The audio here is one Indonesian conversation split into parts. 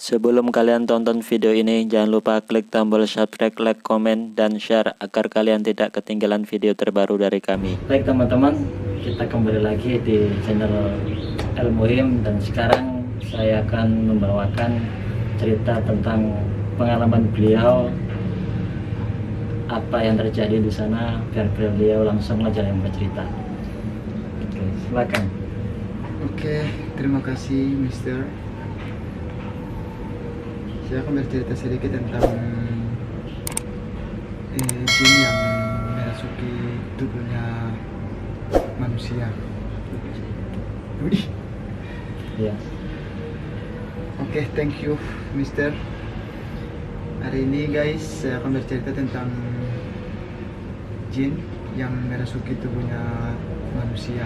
Sebelum kalian tonton video ini, jangan lupa klik tombol subscribe, like, komen, dan share agar kalian tidak ketinggalan video terbaru dari kami. Baik teman-teman, kita kembali lagi di channel El Muhim, dan sekarang saya akan membawakan cerita tentang pengalaman beliau, apa yang terjadi di sana, biar beliau langsung aja yang bercerita. Oke, silakan. Oke, terima kasih Mister. Saya akan bercerita sedikit tentang jin yang merasuki tubuhnya manusia. Ya. Oke, thank you Mister. Hari ini guys, saya akan bercerita tentang jin yang merasuki tubuhnya manusia,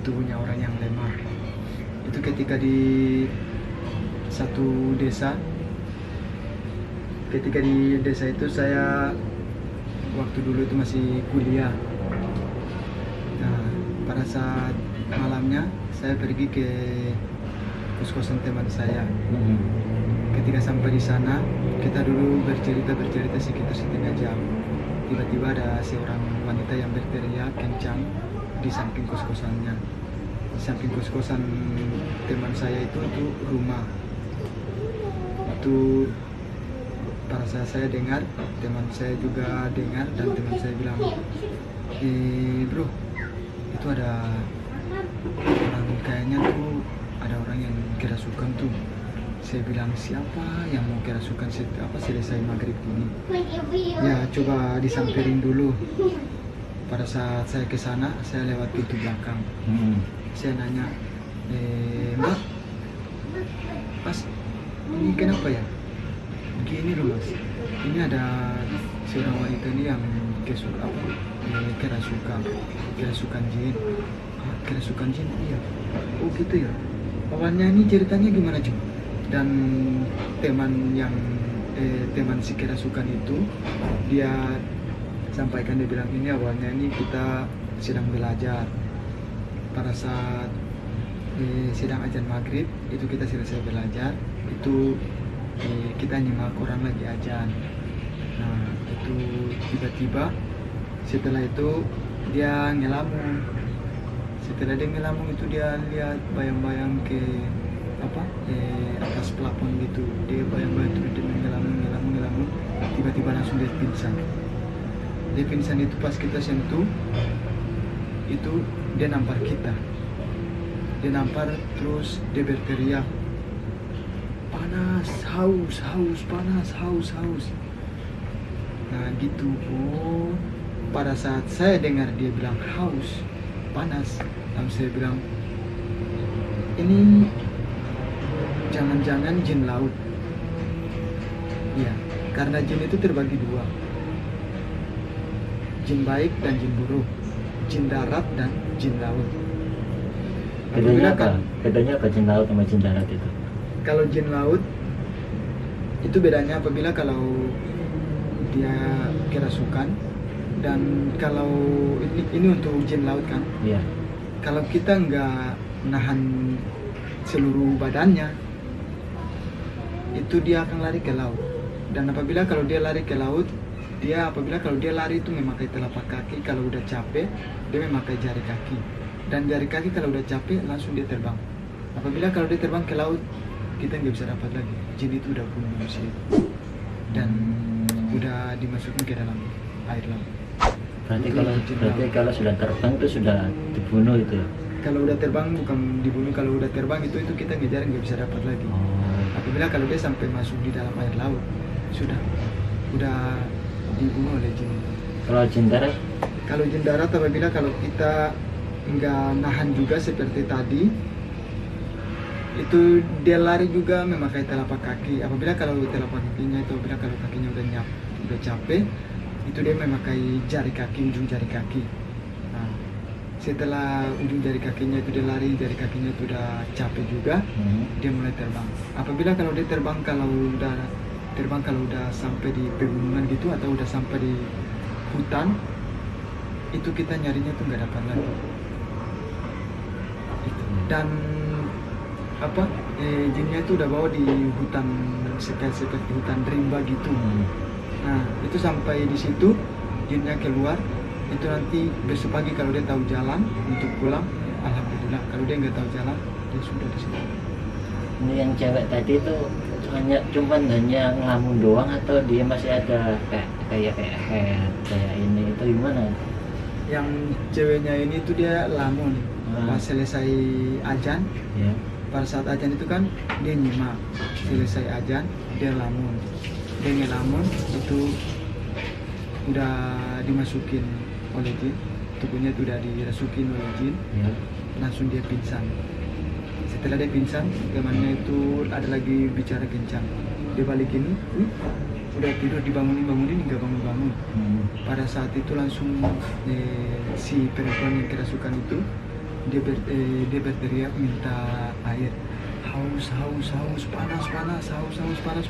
tubuhnya orang yang lemah. Itu ketika di satu desa. Ketika di desa itu saya waktu dulu itu masih kuliah. Nah, pada saat malamnya saya pergi ke kos-kosan teman saya. Ketika sampai di sana, kita dulu bercerita sekitar setengah jam. Tiba-tiba ada seorang wanita yang berteriak kencang di samping kos-kosannya. Di samping kos-kosan teman saya itu rumah. Itu pada saat saya dengar, teman saya juga dengar, dan teman saya bilang, bro, itu ada orang, kayaknya tuh ada orang yang kerasukan tuh. Saya bilang, siapa yang mau kerasukan selesai maghrib ini? Ya, coba disamperin dulu. Pada saat saya ke sana, saya lewat pintu belakang. Saya nanya, mbak, pas ini kenapa ya? Begini loh mas, ini ada seorang wanita ini yang kerasukan jin. Kerasukan jin, iya. Oh gitu ya. Awalnya ini ceritanya gimana cuy? Dan teman si kerasukan itu, dia sampaikan, dia bilang, ini awalnya ini kita sedang belajar. Pada saat sedang ajan maghrib itu kita selesai belajar, itu kita nyimak orang lagi ajan. Nah itu tiba-tiba setelah itu dia ngelamun. Setelah dia ngelamun itu dia lihat bayang-bayang ke atas plafon gitu. Dia bayang-bayang terus, dia ngelamun, tiba-tiba langsung dia pingsan. Dia pingsan itu pas kita sentuh, itu dia nampar kita. Dia nampar terus dia berteriak, panas, haus, panas, haus. Nah gitu. Oh, pada saat saya dengar dia bilang haus, panas, lalu saya bilang, ini jangan-jangan jin laut. Iya, karena jin itu terbagi dua, jin baik dan jin buruk, jin darat dan jin laut. Bedanya apa jin laut sama jin darat itu? Kalau jin laut itu bedanya apabila kalau dia kerasukan, dan kalau ini untuk jin laut kan. Iya. Kalau kita nggak nahan seluruh badannya, itu dia akan lari ke laut. Dan apabila kalau dia lari ke laut, kalau dia lari itu memakai telapak kaki. Kalau udah capek, dia memakai jari kaki. Dan jari kaki kalau udah capek langsung dia terbang. Apabila kalau dia terbang ke laut, kita nggak bisa dapat lagi. Jin itu udah bunuh manusia dan udah dimasukin ke dalam air laut. Berarti kalau sudah terbang itu sudah dibunuh itu ya? Kalau udah terbang bukan dibunuh, kalau udah terbang itu kita ngejar nggak bisa dapat lagi. Apabila kalau dia sampai masuk di dalam air laut, udah dibunuh oleh jin itu. Kalau jin darat? Kalau jin darat apabila kalau kita nggak nahan juga seperti tadi, itu dia lari juga memakai telapak kaki. Apabila kalau telapak kakinya itu, apabila kalau kakinya udah capek, itu dia memakai jari kaki, ujung jari kaki. Nah, setelah ujung jari kakinya itu dia lari, jari kakinya itu udah capek juga, dia mulai terbang. Apabila kalau dia terbang, kalau udah sampai di pegunungan gitu atau udah sampai di hutan, itu kita nyarinya tuh nggak dapat lagi. Dan jinnya itu udah bawa di hutan seperti hutan rimba gitu. Nah itu sampai di situ jinnya keluar, itu nanti besok pagi kalau dia tahu jalan untuk pulang, alhamdulillah. Kalau dia nggak tahu jalan, dia sudah di situ. Ini yang cewek tadi itu cuman hanya ngelamun doang atau dia masih ada kayak head kayak ini itu gimana? Yang ceweknya ini tuh dia lamun pas selesai ajan. Ya. Pada saat ajan itu kan dia nyimak, selesai ajan dia lamun, dia ngelamun itu udah dimasukin oleh jin, tubuhnya itu udah dirasukin oleh jin. Ya. Langsung dia pingsan. Setelah dia pingsan, temannya itu ada lagi bicara kencang. Dia balik ini, udah tidur dibangunin nggak bangun. Pada saat itu langsung si perempuan yang kerasukan itu dia berteriak minta air, haus,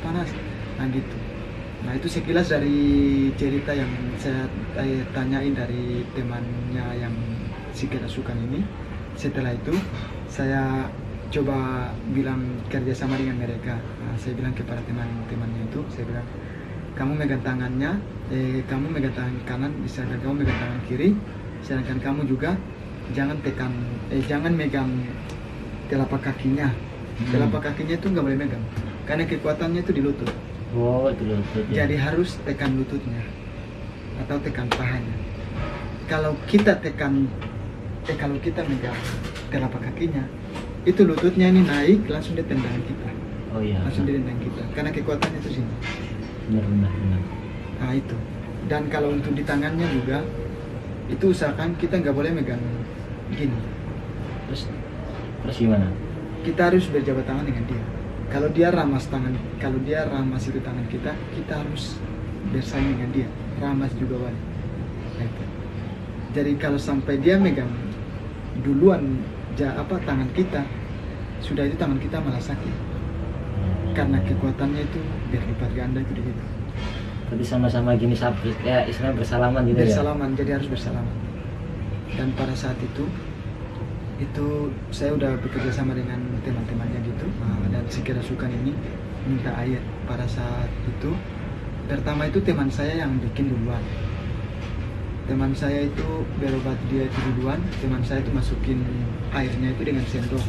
panas. Nah gitu. Nah itu sekilas dari cerita yang saya tanyain dari temannya yang si kerasukan ini. Setelah itu saya coba bilang kerjasama dengan mereka. Nah, saya bilang kepada teman-temannya itu, saya bilang kamu megang tangannya, kamu megang tangan kanan, misalkan kamu megang tangan kiri, sedangkan kamu juga jangan megang telapak kakinya. Telapak kakinya itu nggak boleh megang, karena kekuatannya itu di lutut. Oh, di lutut. Ya. Jadi harus tekan lututnya atau tekan pahanya. Kalau kita megang telapak kakinya, itu lututnya ini naik, langsung dia tendang kita. Oh iya. Langsung dia tendang kita, karena kekuatannya itu sini. Benar. Nah itu. Dan kalau untuk di tangannya juga, itu usahakan kita nggak boleh megang gini. Terus gimana? Kita harus berjabat tangan dengan dia. Kalau dia ramas itu tangan kita, kita harus bersaing dengan dia. Ramas juga boleh. Nah, itu. Jadi kalau sampai dia megang duluan tangan kita, sudah itu tangan kita malah sakit. Karena kekuatannya itu berlipat ganda itu gitu. Tapi sama-sama gini ya istilahnya bersalaman gitu. Bersalaman, jadi harus bersalaman. Dan pada saat itu saya udah bekerja sama dengan teman-temannya gitu. Dan si kerasukan ini minta air. Pada saat itu pertama itu teman saya yang bikin duluan. Teman saya itu berobat dia itu duluan. Teman saya itu masukin airnya itu dengan sendok.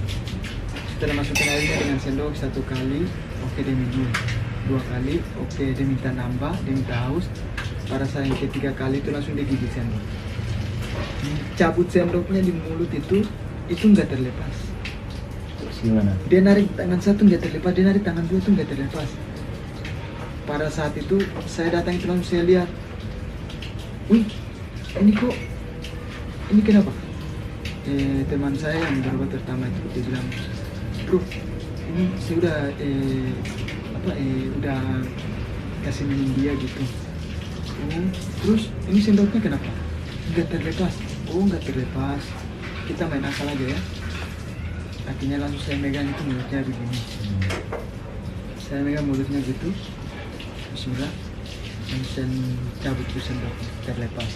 Setelah masukin airnya dengan sendok 1 kali, oke dia minum. 2 kali, oke dia minta nambah, dia minta haus. Pada saat yang ketiga kali itu langsung dia gigit sendok. Cabut sendoknya di mulut itu nggak terlepas. Terus gimana? Dia narik tangan satu nggak terlepas, dia narik tangan dua itu nggak terlepas. Pada saat itu saya datang itu langsung saya lihat, wih ini kenapa? Teman saya yang berobat pertama itu dia bilang, bro ini saya udah kasih minum dia gitu. Terus ini sendoknya kenapa? Nggak terlepas. Nggak terlepas, kita main asal aja ya. Akhirnya langsung saya megang itu mulutnya begini. Saya megang mulutnya gitu, bismillah, langsung cabut itu sendok, terlepas.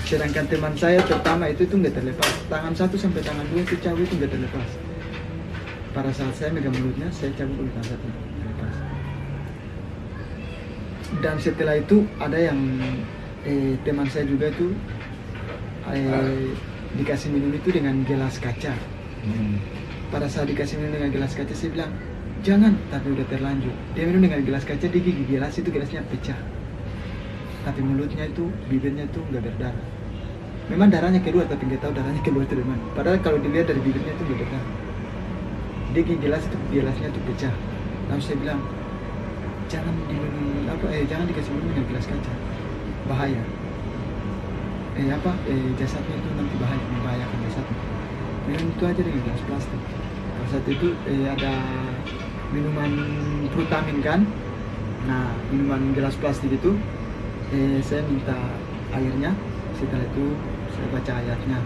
Sedangkan teman saya pertama itu nggak terlepas. Tangan 1 sampai tangan 2 itu cabut itu nggak terlepas. Pada saat saya megang mulutnya, saya cabut tangan 1 terlepas. Dan setelah itu ada yang teman saya juga itu dikasih minum itu dengan gelas kaca. Pada saat dikasih minum dengan gelas kaca, saya bilang jangan, tapi udah terlanjur. Dia minum dengan gelas kaca, dia gigit gelas itu, gelasnya pecah. Tapi mulutnya itu, bibirnya itu nggak berdarah. Memang darahnya keluar, tapi nggak tahu darahnya keluar itu dari mana. Padahal kalau dilihat dari bibirnya itu nggak berdarah. Dia gigit gelas itu, gelasnya itu pecah. Lalu saya bilang jangan jangan dikasih minum dengan gelas kaca, bahaya. Jasadnya itu nanti membahayakan jasadnya. Minum itu aja dengan gelas plastik. Pada saat itu ada minuman Frutamin kan. Nah, minuman gelas plastik itu saya minta airnya. Setelah itu saya baca ayatnya.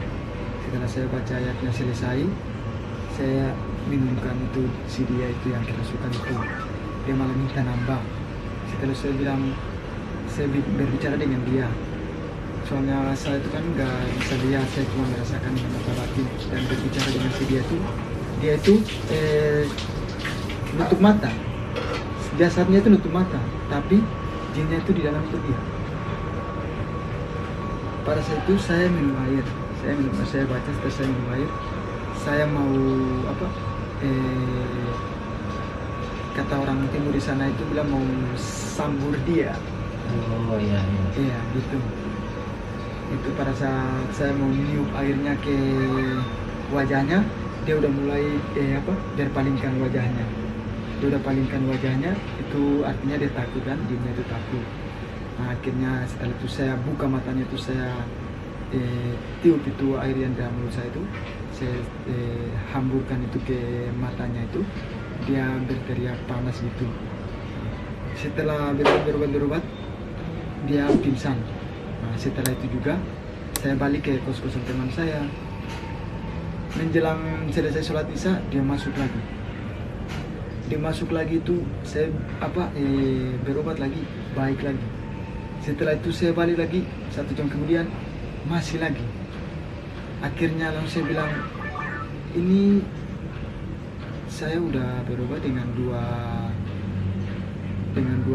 Setelah saya baca ayatnya selesai, saya minumkan itu si dia itu yang kerasukan itu. Dia malah minta nambah. Setelah saya bilang, saya berbicara dengan dia. Soalnya saya itu kan nggak bisa lihat, saya cuma merasakan dengan mata batin. Dan berbicara dengan si dia itu nutup mata. Jasadnya itu nutup mata, tapi jinnya itu di dalam tubuh dia. Pada saat itu saya minum air, saya baca, setelah saya minum air, saya mau apa? Kata orang timur di sana itu bilang mau sambur dia. Oh iya, iya. Iya gitu. Itu pada saat saya mau niup airnya ke wajahnya, dia udah mulai berpalingkan wajahnya. Dia udah palingkan wajahnya, itu artinya dia takut kan, jinnya itu takut. Nah, akhirnya setelah itu saya buka matanya itu, saya tiup itu air yang dalam mulut saya itu, saya hamburkan itu ke matanya itu, dia berteriak panas gitu. Setelah berobat, dia pingsan. Nah, setelah itu juga saya balik ke kos-kosan teman saya. Menjelang selesai sholat isya, dia masuk lagi. Dia masuk lagi itu, saya berobat lagi, baik lagi. Setelah itu saya balik lagi, 1 jam kemudian masih lagi. Akhirnya langsung saya bilang, ini saya udah berobat dengan dua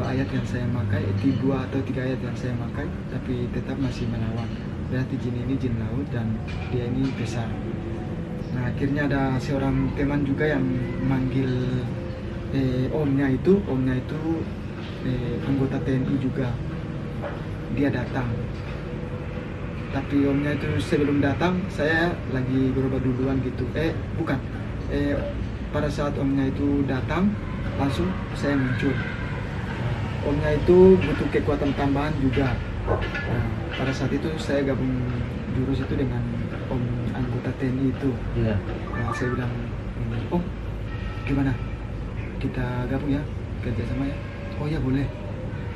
ayat yang saya pakai, 2 atau 3 ayat yang saya pakai, tapi tetap masih melawan. Berarti jin ini jin laut dan dia ini besar. Nah, akhirnya ada seorang teman juga yang manggil omnya itu anggota TNI juga. Dia datang. Tapi omnya itu sebelum datang, saya lagi berobat duluan gitu. Bukan. Pada saat omnya itu datang, langsung saya muncul. Omnya itu butuh kekuatan tambahan juga. Nah, pada saat itu saya gabung jurus itu dengan om anggota TNI itu. Iya. Nah, saya bilang, "Om, gimana? Kita gabung ya, kerja sama ya?" "Oh ya boleh."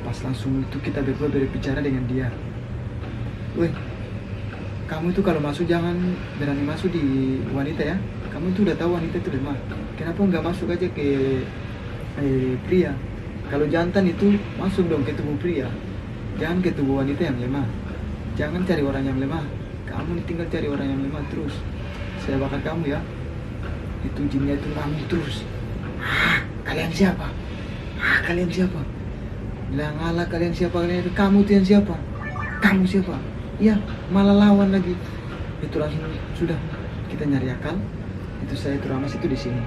Pas langsung itu kita berdua berbicara dengan dia. "Weh, kamu itu kalau masuk jangan berani masuk di wanita ya. Kamu itu udah tahu wanita itu lemah. Kenapa nggak masuk aja ke pria? Kalau jantan itu masuk dong ke tubuh pria. Jangan ke tubuh wanita yang lemah. Jangan cari orang yang lemah. Kamu tinggal cari orang yang lemah terus. Saya bakar kamu ya." Itu jinnya itu ngamuk terus. Kalian siapa? Kalian siapa? Bilang, "Alah, kalian siapa? Kalian itu, kamu tuh yang siapa? Kamu siapa?" "Iya, malah lawan lagi." Itu langsung sudah kita nyari akal. Itu saya itu ramas itu di sini.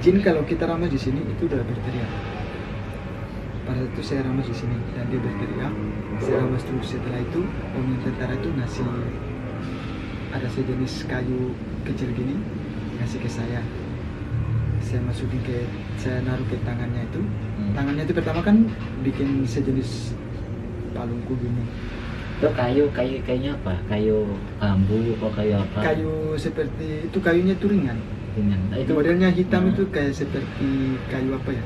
Jin kalau kita ramas di sini itu udah berteriak. Pada saat itu saya ramas di sini dan dia berteriak. Saya ramas terus. Setelah itu om tentara itu ngasih ada sejenis kayu kecil gini, ngasih ke saya. Saya masukin saya naruh ke tangannya itu. Tangannya itu pertama kan bikin sejenis palungku gini. Itu kayunya apa? Kayu bambu atau kayu apa? Kayu seperti itu, kayunya itu ringan. Nah, Itu modelnya hitam itu kayak seperti kayu apa ya?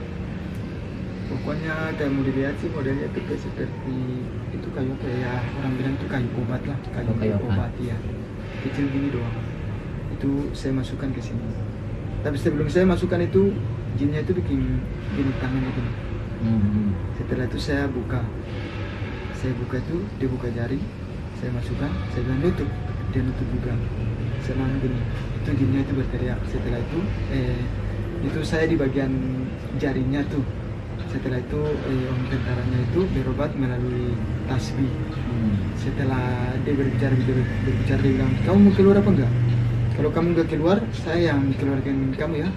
Pokoknya kayak mau dilihat sih modelnya itu kayak seperti itu kayu apa ya? Orang bilang itu kayu obat lah, kayu obat ya. Kecil gini doang. Itu saya masukkan ke sini. Tapi sebelum saya masukkan itu, jinnya itu bikin gini tangannya gini. Setelah itu saya buka itu, dia buka jari, saya masukkan, saya bilang nutup, dia nutup juga. Saya bilang gini, itu jinnya itu berteriak. Setelah itu, itu saya di bagian jarinya tuh. Setelah itu om tentaranya itu berobat melalui tasbih. Setelah dia berbicara, dia bilang, "Kamu mau keluar apa enggak? Kalau kamu enggak keluar, saya yang keluarkan kamu ya."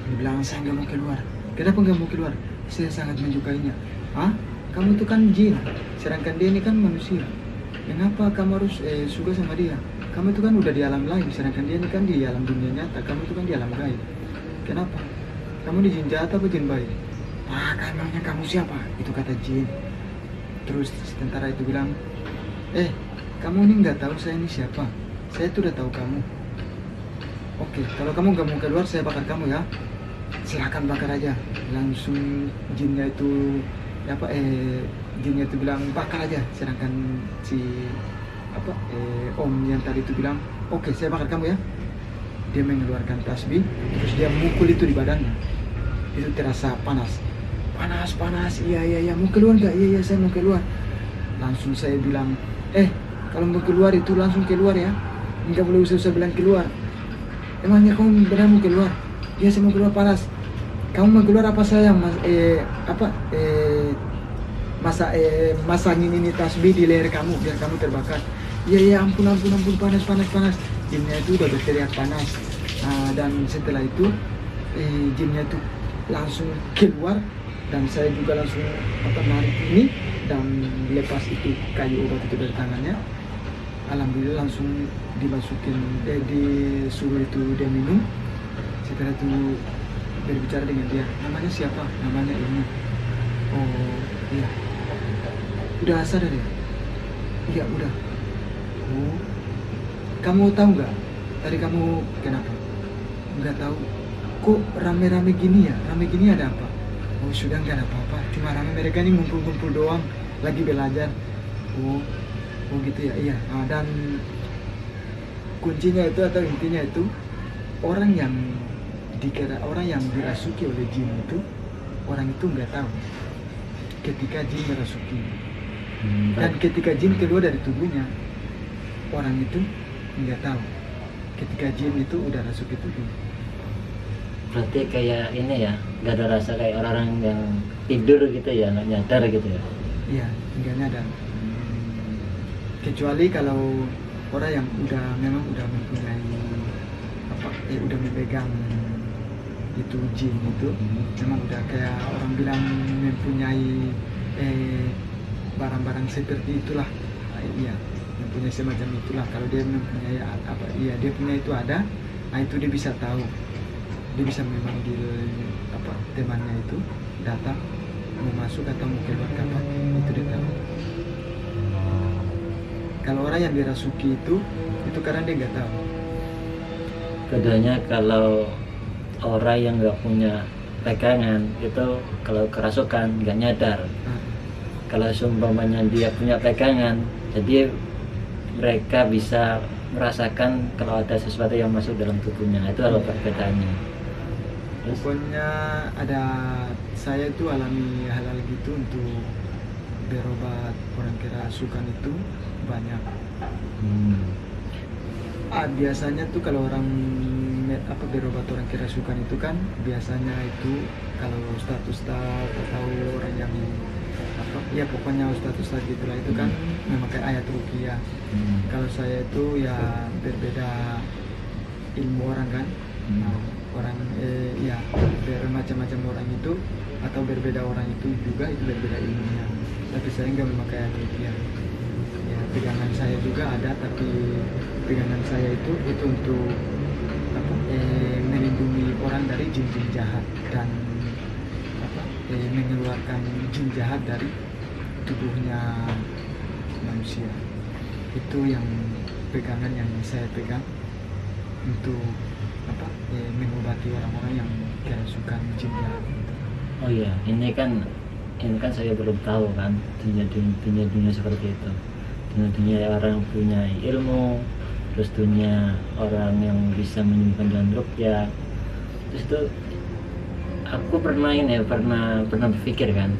Dia bilang, "Saya enggak mau keluar." "Kenapa enggak mau keluar?" "Saya sangat menyukainya." "Hah? Kamu itu kan jin, sedangkan dia ini kan manusia. Kenapa kamu harus suka sama dia? Kamu itu kan udah di alam lain, sedangkan dia ini kan di alam dunia nyata. Kamu itu kan di alam gaib. Kenapa? Kamu di jin jahat apa jin baik?" Emangnya kamu siapa?" Itu kata jin. Terus tentara itu bilang, "Kamu ini nggak tahu saya ini siapa? Saya tuh udah tahu kamu. Oke, kalau kamu nggak mau keluar, saya bakar kamu ya. Silakan bakar aja." Langsung jinnya itu jinnya itu bilang bakar aja. Sedangkan si om yang tadi itu bilang, "Oke, saya bakar kamu ya." Dia mengeluarkan tasbih, terus dia mukul itu di badannya. Itu terasa panas. Iya, mau keluar nggak? Iya, saya mau keluar. Langsung saya bilang, kalau mau keluar itu langsung keluar ya, nggak boleh usah bilang keluar. emangnya kamu benar mau keluar? Dia saya mau keluar panas. Kamu mau keluar apa saya masangin ini tasbih di leher kamu biar kamu terbakar. Iya iya, ampun panas. Jinnya itu udah berteriak panas. Dan setelah itu jinnya itu langsung keluar dan saya juga langsung narik ini dan lepas itu kayu obat itu dari tangannya. Alhamdulillah langsung dimasukin, disuruh itu dia minum. Setelah itu berbicara dengan dia, namanya siapa? Namanya ini. Oh iya, udah sadar ya? Iya udah. Oh, kamu tahu nggak? Tadi kamu kenapa? Nggak tahu. Kok rame-rame gini ya? Rame gini ada apa? Oh sudah, nggak ada apa-apa. Cuma rame, mereka ini ngumpul-ngumpul doang, lagi belajar. Oh gitu ya. Iya. Dan kuncinya itu atau intinya itu orang yang dirasuki oleh jin itu, orang itu nggak tahu ketika jin merasuki. Dan ketika jin keluar dari tubuhnya, orang itu nggak tahu ketika jin itu udah rasuki tubuh. Berarti kayak ini ya, nggak ada rasa kayak orang yang tidur gitu ya, nggak nyadar gitu ya? Iya, nggak nyadar. Kecuali kalau orang yang memang udah mempunyai udah memegang itu jin itu, memang udah kayak orang bilang mempunyai barang-barang seperti itulah. Iya, mempunyai semacam itulah. Kalau dia mempunyai dia punya itu ada, itu dia bisa tahu. Dia bisa memanggil temannya itu datang, mau masuk atau mau keluar kapan, itu dia tahu. Kalau orang yang dirasuki itu karena dia nggak tahu. Bedanya kalau orang yang nggak punya pegangan itu kalau kerasukan nggak nyadar. Kalau seumpamanya dia punya pegangan, jadi mereka bisa merasakan kalau ada sesuatu yang masuk dalam tubuhnya. Itu adalah perbedaannya. Pokoknya saya itu alami hal-hal gitu untuk berobat orang kerasukan itu banyak. Biasanya tuh kalau orang berobat orang kerasukan itu kan biasanya itu kalau ustadz atau orang yang pokoknya ustadz gitulah itu kan memakai ayat ruqyah. Kalau saya itu ya berbeda ilmu orang kan. Orang bermacam-macam orang itu atau berbeda orang itu juga itu berbeda ilmunya. Tapi saya nggak memakai ayat ruqyah. Ya, pegangan saya juga ada, tapi pegangan saya itu untuk melindungi orang dari jin-jin jahat dan mengeluarkan jin jahat dari tubuhnya manusia. Itu yang pegangan yang saya pegang untuk mengobati orang-orang yang kerasukan jin jahat. Oh iya, ini kan saya belum tahu kan dunia seperti itu. Dunia orang yang punya ilmu, terus dunia orang yang bisa menyembuhkan dengan ruqyah. Terus itu aku pernah berpikir kan,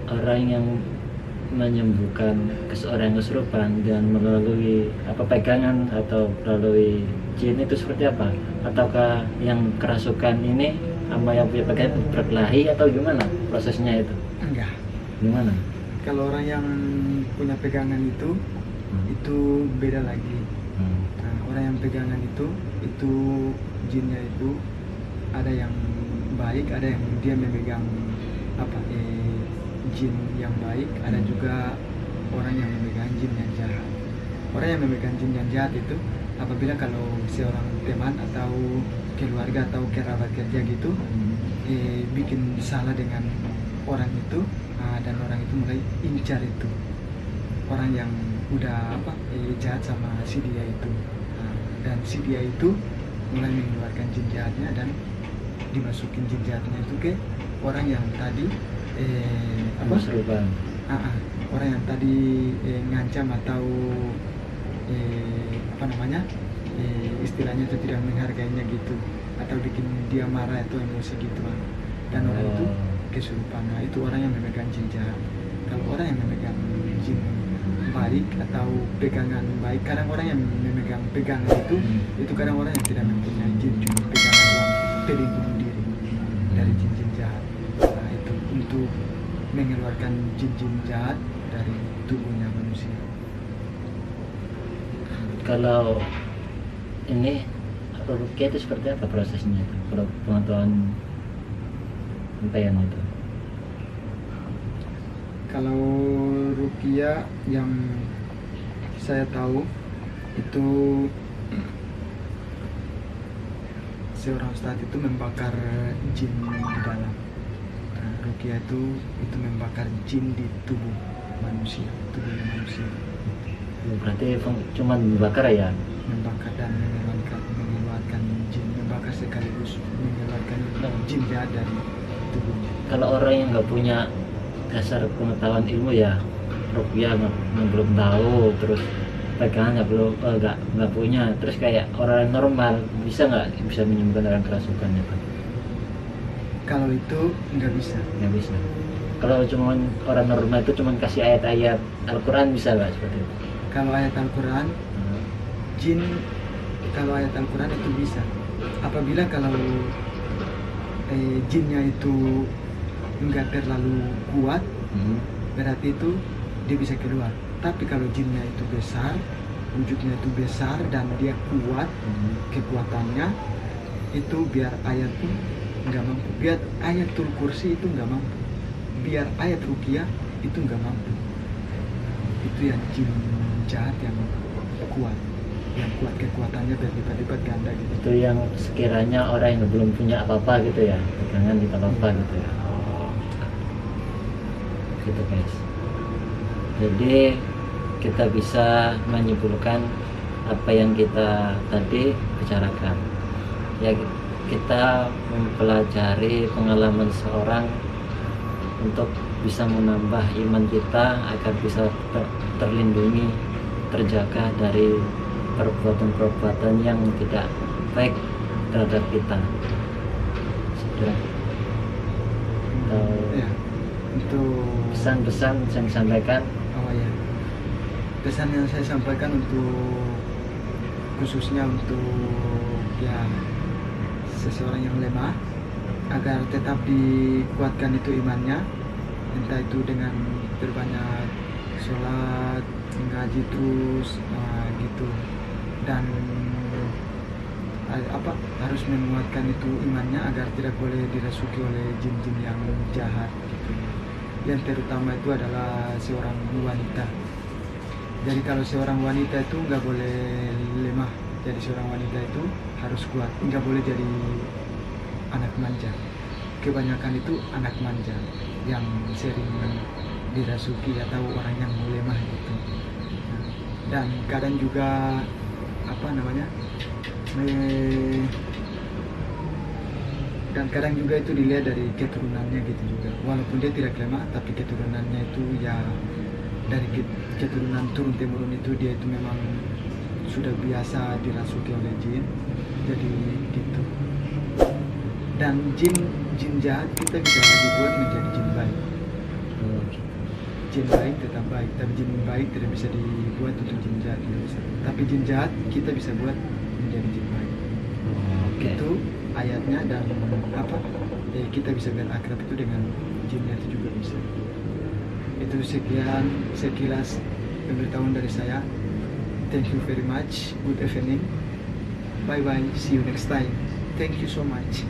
orang yang menyembuhkan seorang kesurupan dan melalui pegangan atau melalui jin itu seperti apa? Ataukah yang kerasukan ini sama yang punya pegangan berkelahi atau gimana prosesnya itu? Enggak. Gimana? Kalau orang yang punya pegangan itu beda lagi. Nah, orang yang pegangan itu jinnya itu ada yang baik, ada yang dia memegang jin yang baik, ada juga orang yang memegang jin yang jahat. Orang yang memegang jin yang jahat itu apabila kalau seorang teman atau keluarga atau kerabat kerja gitu bikin salah dengan orang itu, dan orang itu mulai incar itu orang yang udah jahat sama si dia itu, dan si dia itu mulai mengeluarkan jin jahatnya dan dimasukin jin jahatnya itu ke orang yang tadi orang yang tadi ngancam atau istilahnya itu tidak menghargainya gitu, atau bikin dia marah atau emosi gitu, dan orang itu kesurupan. Nah, itu orang yang memegang jin jahat. Kalau orang yang memegang jin baik atau pegangan baik. Kadang orang yang memegang pegangan itu kadang orang yang tidak mempunyai jin, cuma pegangan uang pelindung diri dari jin-jin jahat. Nah, itu untuk mengeluarkan jin-jin jahat dari tubuhnya manusia. Kalau ini rukyah itu seperti apa prosesnya itu? Kalau pengetahuan sampean itu? Kalau rukyah yang saya tahu itu seorang ustadz itu membakar jin di dalam. Nah, rukyah itu membakar jin di tubuh manusia. Berarti cuma membakar ya? Membakar dan mengeluarkan jin, membakar sekaligus mengeluarkan jin jahat dari tubuhnya. Kalau orang yang nggak punya dasar pengetahuan ilmu ya rukyah belum tahu, terus pegangan nggak punya, terus kayak orang normal bisa menyembuhkan orang kerasukan itu? Kalau itu nggak bisa. Kalau cuma orang normal itu cuma kasih ayat-ayat Al-Quran bisa nggak seperti itu? Kalau ayat Al-Quran jin, kalau ayat Al-Quran itu bisa apabila kalau jinnya itu enggak terlalu kuat, berarti itu dia bisa keluar. Tapi kalau jinnya itu besar, wujudnya itu besar dan dia kuat, kekuatannya itu biar ayat pun nggak mampu, biar ayatul kursi itu nggak mampu, biar ayat rukyah itu nggak mampu. Itu yang jin jahat yang kuat kekuatannya berlipat-lipat ganda gitu. Itu yang sekiranya orang yang belum punya apa-apa gitu ya, pegangan di apa-apa gitu ya. Gitu guys. Jadi kita bisa menyimpulkan apa yang kita tadi bicarakan. Ya, kita mempelajari pengalaman seorang untuk bisa menambah iman kita agar bisa terlindungi, terjaga dari perbuatan-perbuatan yang tidak baik terhadap kita. Ya, itu pesan-pesan yang disampaikan. Oh ya, pesan yang saya sampaikan khususnya untuk ya seseorang yang lemah, agar tetap dikuatkan itu imannya, entah itu dengan berbanyak sholat, ngaji terus, gitu, dan harus menguatkan itu imannya agar tidak boleh dirasuki oleh jin-jin yang jahat gitu. Yang terutama itu adalah seorang wanita. Jadi kalau seorang wanita itu nggak boleh lemah. Jadi seorang wanita itu harus kuat, nggak boleh jadi anak manja. Kebanyakan itu anak manja yang sering dirasuki atau orang yang lemah gitu. Dan kadang juga dan kadang juga itu dilihat dari keturunannya gitu juga. Walaupun dia tidak lemah, tapi keturunannya itu ya dari keturunan turun temurun itu dia itu memang sudah biasa dirasuki oleh jin. Jadi gitu. Dan jin jahat kita bisa dibuat menjadi jin baik. Jin baik tetap baik, tapi jin baik tidak bisa dibuat untuk jin jahat, tidak bisa. Tapi jin jahat kita bisa buat menjadi jin baik. Itu ayatnya, dan kita bisa berakrab itu dengan jinnya itu juga bisa. Itu sekilas pemberitahuan dari saya. Thank you very much. Good evening. Bye bye. See you next time. Thank you so much.